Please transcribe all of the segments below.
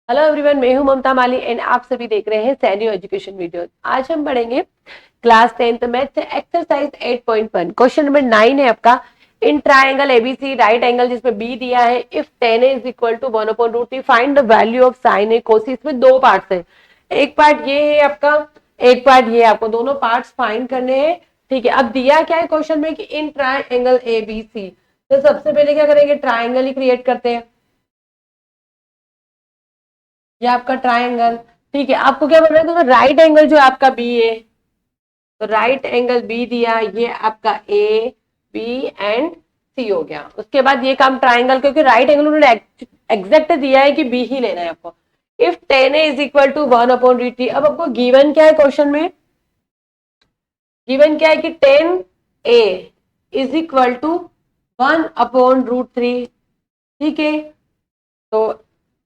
Hello everyone, मैं हूं ममता माली and आप सभी देख रहे हैं सैन्यू एजुकेशन वीडियो। आज हम पढ़ेंगे class 10th math exercise 8.1। Question number 9 है आपका। In triangle ABC right angle जिसमें बी दिया है, if tan a is equal to 1/√t find the value of sin a cos। इसमें दो पार्ट्स है, एक पार्ट ये है आपका, एक पार्ट ये। आपको दोनों पार्ट्स फाइंड करने हैं। ठीक है, अब दिया क्या है क्वेश्चन में कि इन ट्राइंगल एबीसी, तो सबसे पहले क्या करेंगे, ट्राइंगल ही क्रिएट करते हैं। ये आपका ट्राइंगल, ठीक है। आपको क्या बनना है, तो राइट एंगल जो आपका बी है, तो राइट एंगल बी दिया, ये आपका ए बी एंड सी हो गया। उसके बाद ये काम ट्राइंगल, क्योंकि राइट एंगल उन्होंने एग्जैक्ट दिया है कि बी ही लेना है आपको। If tan a is equal to 1/√t। अब आपको गिवन क्या है क्वेश्चन में, गिवन क्या है कि tan a is equal to 1/√3। ठीक है, तो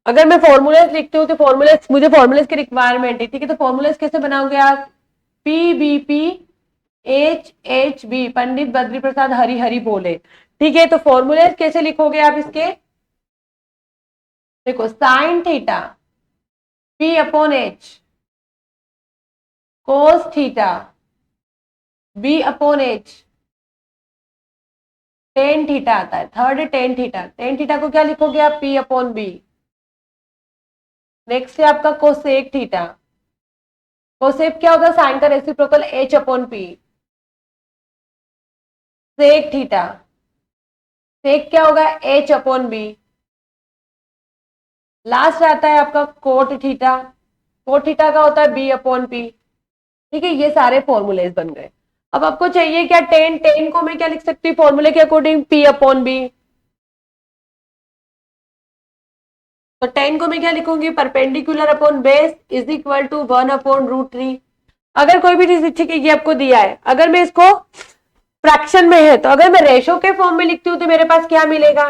अगर मैं फॉर्मूलाज लिखती हूँ तो फॉर्मूलाज, मुझे फॉर्मूलाज की रिक्वायरमेंट है। ठीक है, तो फॉर्मूलाज कैसे बनाओगे आप, PBP H H B, Pandit Badri Prasad Hari Hari बोले। ठीक है, तो फॉर्मूलाज कैसे लिखोगे आप इसके, देखो sine theta P upon H, cos theta B upon H, tan theta आता है, third tan theta. Tan theta को क्या लिखोगे आप, पी अपॉन बी। नेक्स्ट है आपका कोसेक थीटा। कोसेक क्या होगा, साइन का reciprocal H upon P. Sec theta, sec क्या होगा, एच अपॉन बी। लास्ट आता है आपका कोट थीटा, कोट थीटा का होता है बी अपॉन पी। ठीक है, ये सारे फॉर्मूलेज बन गए। अब आपको चाहिए क्या, टेन, टेन को मैं क्या लिख सकती हूँ फॉर्मूले के अकॉर्डिंग, पी अपॉन बी। तो टेन को मैं क्या लिखूंगी, perpendicular upon base is equal to 1/√3। अगर कोई भी चीज, ठीक है, ये आपको दिया है, अगर मैं इसको फ्रैक्शन में है, तो अगर मैं रेशो के फॉर्म में लिखती हूँ तो मेरे पास क्या मिलेगा,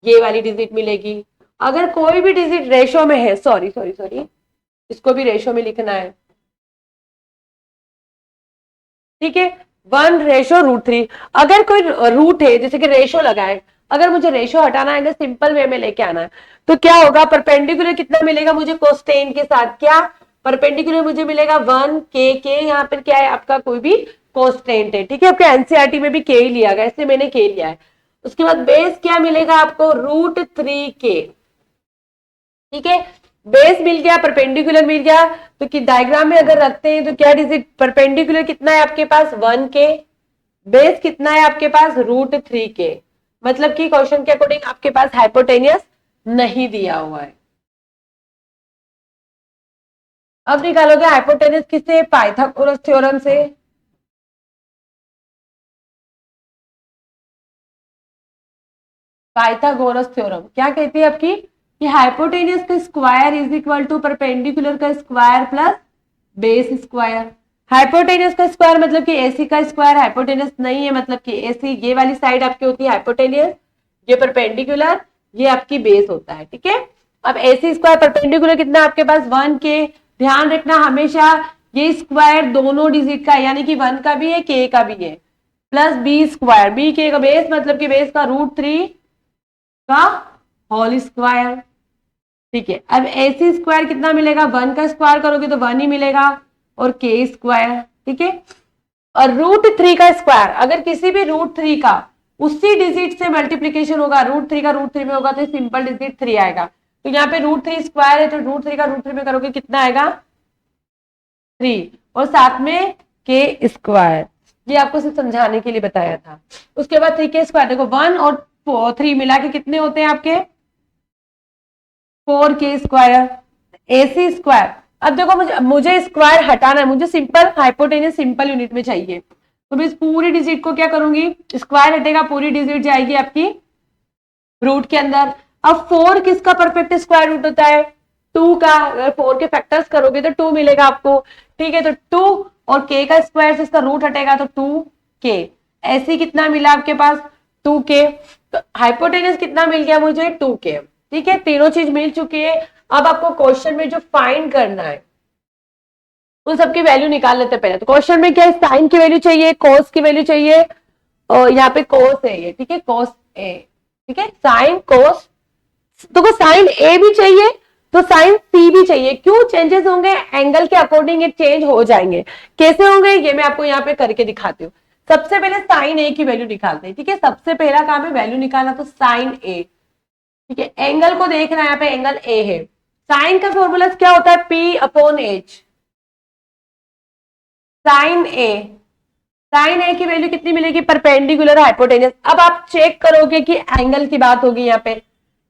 ये वाली डिजिट मिलेगी। अगर कोई भी डिजिट रेशो में है, सॉरी सॉरी सॉरी, इसको भी रेशो में लिखना है। ठीक है, 1/√3। अगर कोई रूट है, जैसे कि रेशो लगा है, अगर मुझे रेशो हटाना है, अगर सिंपल वे में लेके आना है, तो क्या होगा, परपेंडिकुलर कितना मिलेगा मुझे कोस्टेन के साथ, क्या परपेंडिकुलर मुझे मिलेगा 1 के, यहाँ पर क्या है आपका, कोई भी कोस्टेंट है। ठीक है, आपके एनसीईआरटी में भी के ही लिया गया, इसलिए मैंने के लिया है। उसके बाद बेस क्या मिलेगा आपको, √3 के। ठीक है, बेस मिल गया, परपेंडिकुलर मिल गया। तो कि डायग्राम में अगर रखते हैं तो क्या डिजिट, परपेंडिकुलर कितना है आपके पास, 1 के, बेस कितना है आपके पास, √3 के। मतलब कि क्वेश्चन के अकॉर्डिंग आपके पास हाइपोटेनियस नहीं दिया हुआ है। अब निकालोगे हाइपोटेनियस किससे, पाइथागोरस थ्योरम से। पाइथागोरस थ्योरम क्या कहती है आपकी, कि हाइपोटेनियस का square is equal to perpendicular का square plus base square. Hypotenuse का स्क्वायर मतलब कि एसी का स्क्वायर, हाइपोटेनियस नहीं है मतलब कि एसी, ये वाली साइड आपकी होती है हाइपोटेनियस, ये परपेंडिकुलर, ये आपकी बेस होता है। ठीक है, अब एसी स्क्वायर परपेंडिकुलर कितना आपके पास, 1 के। ध्यान रखना हमेशा, ये स्क्वायर दोनों डिजिट का है, यानी कि 1 का भी है, के का भी है, प्लस बी स्क्वायर, बी के का बेस मतलब कि बेस का √3 का होल स्क्वायर। ठीक है, अब एसी स्क्वायर कितना मिलेगा, 1 का स्क्वायर करोगे तो 1 ही मिलेगा, और के स्क्वायर। ठीक है, और √3 का स्क्वायर, अगर किसी भी √3 का उसी डिजिट से मल्टीप्लीकेशन होगा, √3 का √3 में होगा तो सिंपल डिजिट 3 आएगा। तो यहाँ पे √3 स्क्वायर है, तो √3 का √3 में करोगे कितना आएगा, 3, और साथ में के स्क्वायर। ये आपको सिर्फ समझाने के लिए बताया था। उसके बाद 3 के स्क्वायर, देखो 1 और 3 मिला के कितने होते हैं आपके, 4 के स्क्वायर। एसी स्क्वायर, अब देखो मुझे स्क्वायर हटाना है, मुझे सिंपल हाइपोटेनियस सिंपल यूनिट में चाहिए, तो मैं इस पूरी डिजिट को क्या करूंगी, स्क्वायर हटेगा, पूरी डिजिट जाएगी आपकी रूट के अंदर। अब 4 किसका परफेक्ट स्क्वायर रूट होता है, 2 का। अगर 4 के फैक्टर्स करोगे तो 2 मिलेगा आपको। ठीक है, तो 2 और के का स्क्वायर से इसका रूट हटेगा तो 2 के। ऐसी कितना मिला आपके पास, 2 के। तो हाइपोटेनियस कितना मिल गया मुझे, 2 के। ठीक है, तीनों चीज मिल चुकी है। अब आपको क्वेश्चन में जो फाइंड करना है उन सबकी वैल्यू निकाल लेते हैं पहले। तो क्वेश्चन में क्या है, साइन की वैल्यू चाहिए, कोस की वैल्यू चाहिए, और यहाँ पे कोस है ये। ठीक है, कोस ए। ठीक है, साइन कोस, तो साइन ए भी चाहिए तो साइन सी भी चाहिए। क्यों चेंजेस होंगे? एंगल के अकॉर्डिंग ये चेंज हो जाएंगे। कैसे होंगे ये मैं आपको यहाँ पे करके दिखाती हूँ। सबसे पहले साइन ए की वैल्यू निकालते हैं, ठीक है। सबसे पहला काम है वैल्यू निकालना, तो साइन ए, ठीक है। एंगल को देखना है, यहाँ पे एंगल ए है। साइन का फॉर्मूला क्या होता है? P upon H. साइन ए, साइन ए की वैल्यू कितनी मिलेगी? Perpendicular hypotenuse. अब आप चेक करोगे कि एंगल की बात होगी, यहाँ पे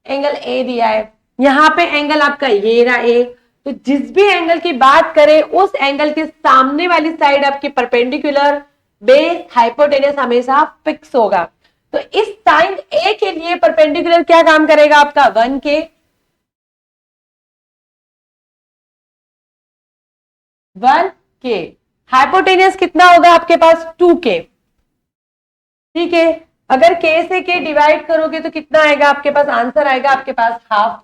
एंगल ए दिया है, यहाँ पे एंगल आपका ये रहा ए। तो जिस भी एंगल की बात करें उस एंगल के सामने वाली साइड आपकी परपेंडिकुलर, बेस, हाइपोटेनस हमेशा फिक्स होगा। तो इस साइन ए के लिए परपेंडिकुलर क्या काम करेगा आपका? 1k, 1k। हाइपोटेनस कितना होगा आपके पास? 2k, ठीक है। अगर k से k डिवाइड करोगे तो कितना आएगा आपके पास? आंसर आएगा आपके पास हाफ।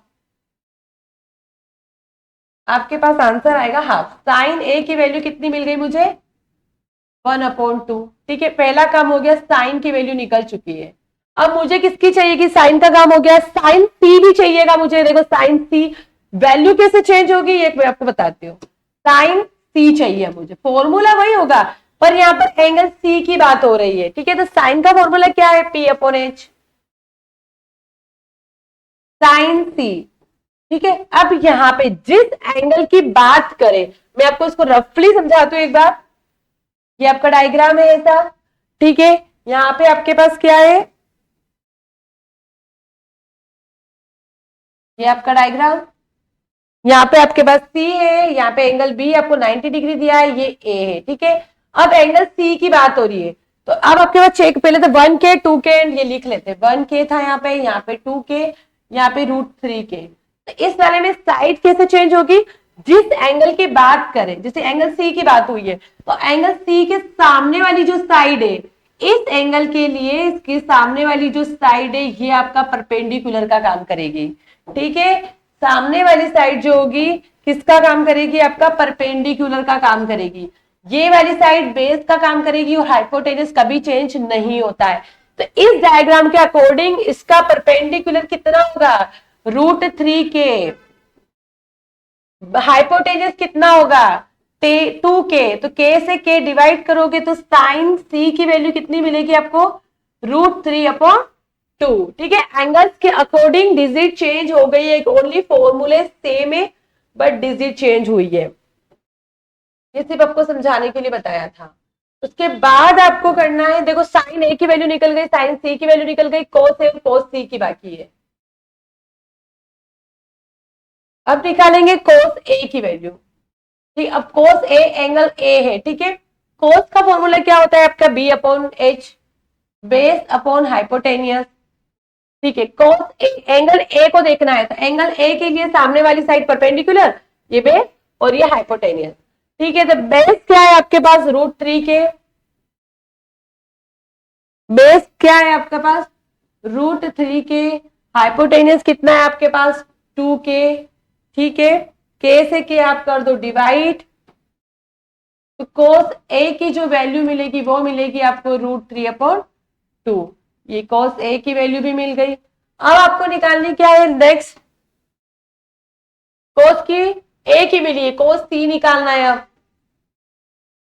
आपके पास आंसर आएगा हाफ। साइन ए की वैल्यू कितनी मिल गई मुझे? 1/2, ठीक है। पहला काम हो गया, साइन की वैल्यू निकल चुकी है। अब मुझे किसकी चाहिए? कि साइन का काम हो गया, साइन सी भी चाहिएगा मुझे। देखो साइन सी वैल्यू कैसे चेंज होगी ये मैं आपको बताती हूँ। साइन सी चाहिए मुझे, फॉर्मूला वही होगा पर यहाँ पर एंगल सी की बात हो रही है, ठीक है। तो साइन का फॉर्मूला क्या है? पी अपॉन एच, साइन सी, ठीक है। अब यहाँ पे जिस एंगल की बात करें, मैं आपको इसको रफली समझाती हूँ एक बार। ये आपका डायग्राम है ऐसा, ठीक है। यहाँ पे आपके पास क्या है? ये आपका डायग्राम, यहाँ पे आपके पास सी है, यहाँ पे एंगल बी आपको 90 डिग्री दिया है, ये ए है, ठीक है। अब एंगल सी की बात हो रही है, तो अब आपके पास चेक, पहले तो 1k 2k एंड ये लिख लेते हैं। 1k था यहाँ पे 2k, यहाँ पे √3k। तो इस वाले में साइड कैसे चेंज होगी? जिस एंगल की बात करें, जैसे एंगल सी की बात हुई है, तो एंगल सी के सामने वाली जो साइड है, इस एंगल के लिए इसके सामने वाली जो साइड है ये आपका परपेंडिकुलर का काम करेगी, ठीक है। सामने वाली साइड जो होगी किसका काम करेगी? आपका परपेंडिकुलर का काम करेगी। ये वाली साइड बेस का काम करेगी और हाइपोटेनस कभी चेंज नहीं होता है। तो इस डायग्राम के अकॉर्डिंग इसका परपेंडिकुलर कितना होगा? √3k। हाइपोटेनस कितना होगा? 2k। तो k से k डिवाइड करोगे तो साइन सी की वैल्यू कितनी मिलेगी आपको? √3/2, ठीक है। एंगल्स के अकॉर्डिंग डिजिट चेंज हो गई है, ओनली फॉर्मूले सेम है बट डिजिट चेंज हुई है। ये सिर्फ आपको समझाने के लिए बताया था। उसके बाद आपको करना है, देखो साइन ए की वैल्यू निकल गई, साइन सी की वैल्यू निकल गई, कोस ए कोस सी की बाकी है। अब निकालेंगे कोस ए की वैल्यू, ठीक। अब कोस ए एंगल ए है, ठीक है। कोस का फॉर्मूला क्या होता है आपका? B upon H, base upon hypotenuse, ठीक है। कोस ए, एंगल ए को देखना है, तो एंगल ए के लिए सामने वाली साइड परपेंडिकुलर, ये बेस और ये हाइपोटेनियस, ठीक है। तो बेस क्या है आपके पास? √3k। बेस क्या है आपके पास? √3k। हाइपोटेनियस कितना है आपके पास? 2k, ठीक है। k से k आप कर दो डिवाइड, तो कोस ए की जो वैल्यू मिलेगी वो मिलेगी आपको √3/2। ये कोस ए की वैल्यू भी मिल गई। अब आपको निकालनी क्या है? नेक्स्ट कोस की ए की मिली है, कोस सी निकालना है। अब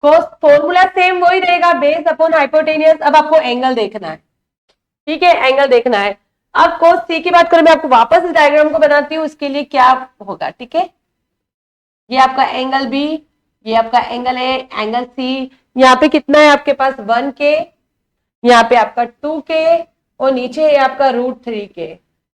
कोस फॉर्मूला सेम वही रहेगा, बेस अपॉन हाइपोटेनियस। अब आपको एंगल देखना है, ठीक है, एंगल देखना है। अब कोस सी की बात करें, मैं आपको वापस इस डायग्राम को बनाती हूँ, इसके लिए क्या होगा, ठीक है। ये आपका एंगल बी, ये आपका एंगल ए, एंगल सी, यहाँ पे कितना है आपके पास? 1k, यहाँ पे आपका 2k और नीचे है आपका √3k।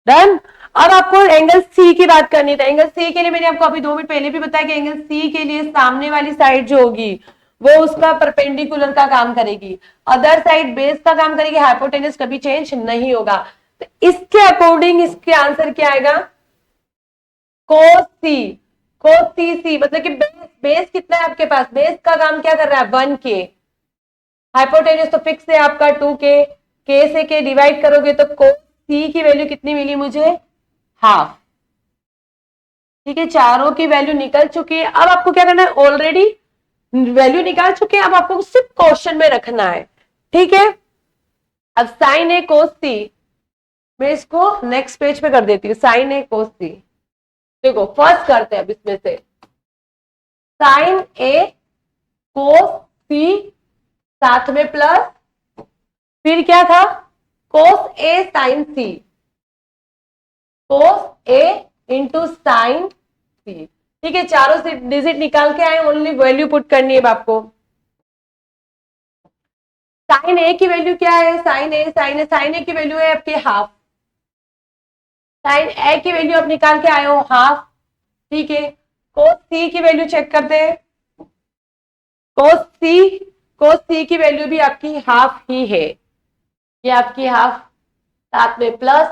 डन। अब आपको एंगल सी की बात करनी थी। एंगल सी के लिए मैंने आपको अभी 2 मिनट पहले भी बताया कि एंगल सी के लिए सामने वाली साइड जो होगी वो उसका परपेंडिकुलर का काम करेगी, अदर साइड बेस का काम करेगी, हाइपोटेनस कभी चेंज नहीं होगा। तो इसके अकॉर्डिंग इसके आंसर क्या आएगा? कोस सी। कोस सी मतलब कि बेस कितना है आपके पास? बेस का काम क्या कर रहा है? 1k। हाइपोटेनस तो फिक्स है आपका 2k। k से k डिवाइड करोगे तो कोस सी की वैल्यू कितनी मिली मुझे? हाफ, ठीक है। चारों की वैल्यू निकल चुकी है। अब आपको क्या करना है? ऑलरेडी वैल्यू निकाल चुके हैं, अब आपको सिर्फ क्वेश्चन में रखना है, ठीक है। अब साइन ए कोस सी, मैं इसको नेक्स्ट पेज पे कर देती हूँ। साइन ए कोस सी, देखो फर्स्ट करते हैं अब इसमें से साइन ए कोस सी साथ में प्लस फिर क्या था कोस ए साइन सी, कोस ए इंटू साइन सी। ठीक है, चारों से डिजिट निकाल के आए, ओनली वैल्यू पुट करनी है आपको। साइन ए की वैल्यू क्या है, साइन ए की वैल्यू है आपके हाफ, साइन ए की वैल्यू आप निकाल के आए हो हाफ। ठीक है, कोस सी की वैल्यू चेक करते हैं, कोस सी की वैल्यू भी आपकी हाफ ही है, ये आपकी हाफ साथ में प्लस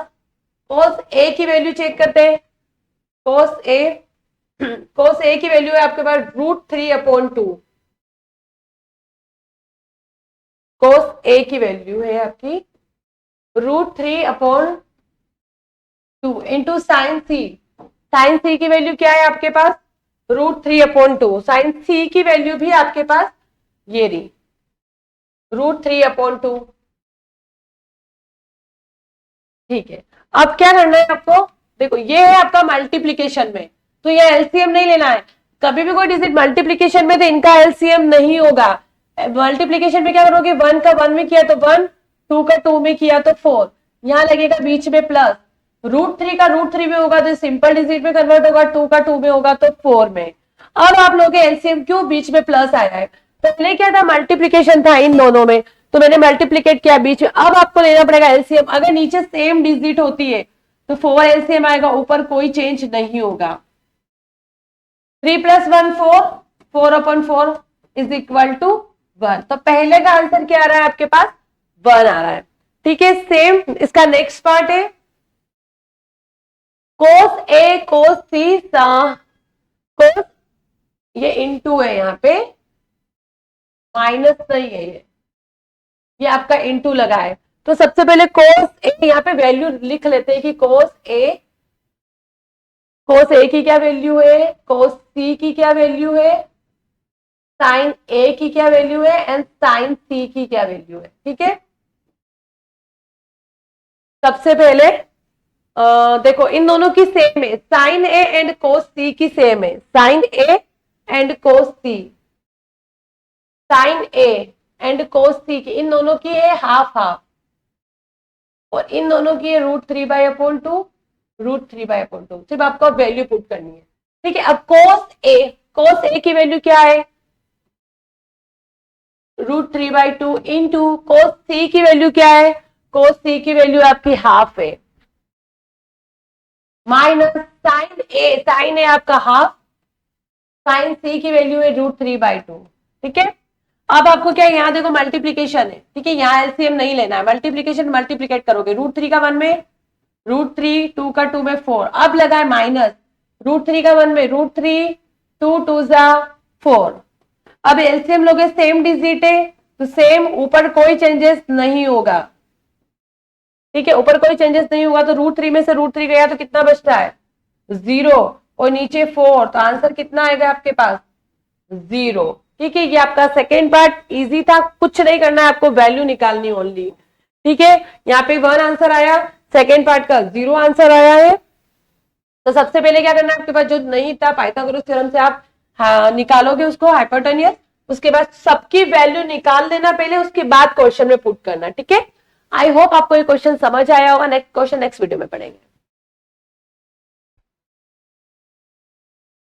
कोस ए की वैल्यू चेक करते हैं, कोस ए की वैल्यू है आपके पास √3/2, कोस ए की वैल्यू है आपकी √3/2 इंटू साइन सी की वैल्यू क्या है आपके पास √3/2, साइन सी की वैल्यू भी आपके पास ये रही √3/2। ठीक है, अब क्या करना है आपको, देखो ये है आपका मल्टीप्लीकेशन में, तो ये एलसीएम नहीं लेना है। कभी भी कोई डिजिट मल्टीप्लीकेशन में तो इनका एलसीएम नहीं होगा। मल्टीप्लीकेशन में क्या करोगे, 1 का 1 में किया तो 1, 2 का 2 में किया तो 4, यहां लगेगा बीच में प्लस, √3 का √3 में होगा तो सिंपल डिजिट में कन्वर्ट होगा, 2 का 2 में होगा तो 4 में। अब आप लोग एलसीएम क्यों बीच में प्लस आया है, पहले क्या था मल्टीप्लीकेशन था इन दोनों में, तो मैंने मल्टीप्लीकेट किया बीच में। अब आपको लेना पड़ेगा एलसीएम, अगर नीचे सेम डिजिट होती है तो 4 एलसीएम आएगा, ऊपर कोई चेंज नहीं होगा। 3 + 1 4, 4/4 इज इक्वल टू 1, तो पहले का आंसर क्या आ रहा है आपके पास 1 आ रहा है। ठीक है, सेम इसका नेक्स्ट पार्ट है कोस ए कोस सी कोस, ये इनटू है यहाँ पे, माइनस नहीं है ये आपका इनटू लगा है। तो सबसे पहले कोस ए, यहाँ पे वैल्यू लिख लेते हैं कि कोस ए की क्या वैल्यू है, कोस सी की क्या वैल्यू है, साइन ए की क्या वैल्यू है एंड साइन सी की क्या वैल्यू है। ठीक है, सबसे पहले देखो इन दोनों की सेम है, sine A and cos C की सेम है, sine A and cos C, sine A and cos C की इन दोनों की है हाफ हाफ, और इन दोनों की है √3/2, √3/2। सिर्फ आपको वैल्यू पुट करनी है। ठीक है, अब कोस ए की वैल्यू क्या है √3/2 इंटू कोस सी की वैल्यू क्या है, कोस सी की वैल्यू आपकी हाफ है, माइनस साइन ए आपका हाफ, साइन सी की वैल्यू है √3/2। ठीक है, अब आपको क्या है, यहां देखो मल्टीप्लीकेशन है। ठीक है, यहां एलसीएम नहीं लेना है, मल्टीप्लीकेशन मल्टीप्लीकेट करोगे, √3 का 1 में √3, 2 का 2 में 4, अब लगा है माइनस, √3 का 1 में √3, 2 2 जा 4। अब एलसीएम लोगे, सेम डिजिट है तो सेम, ऊपर कोई चेंजेस नहीं होगा। ठीक है, ऊपर कोई चेंजेस नहीं होगा तो √3 में से √3 गया तो कितना बचता है 0, और नीचे 4, तो आंसर कितना आएगा आपके पास 0। ठीक है, ये आपका सेकेंड पार्ट इजी था, कुछ नहीं करना है आपको, वैल्यू निकालनी ओनली। ठीक है, यहाँ पे 1 आंसर आया, सेकेंड पार्ट का 0 आंसर आया है। तो सबसे पहले क्या करना है, आपके पास जो नहीं था पाइथागोरस थ्योरम से आप निकालोगे उसको हाइपोटेनियस, उसके बाद सबकी वैल्यू निकाल देना पहले, उसके बाद क्वेश्चन में पुट करना। ठीक है, आई होप आपको ये क्वेश्चन समझ आया होगा। नेक्स्ट क्वेश्चन नेक्स्ट वीडियो में पढ़ेंगे।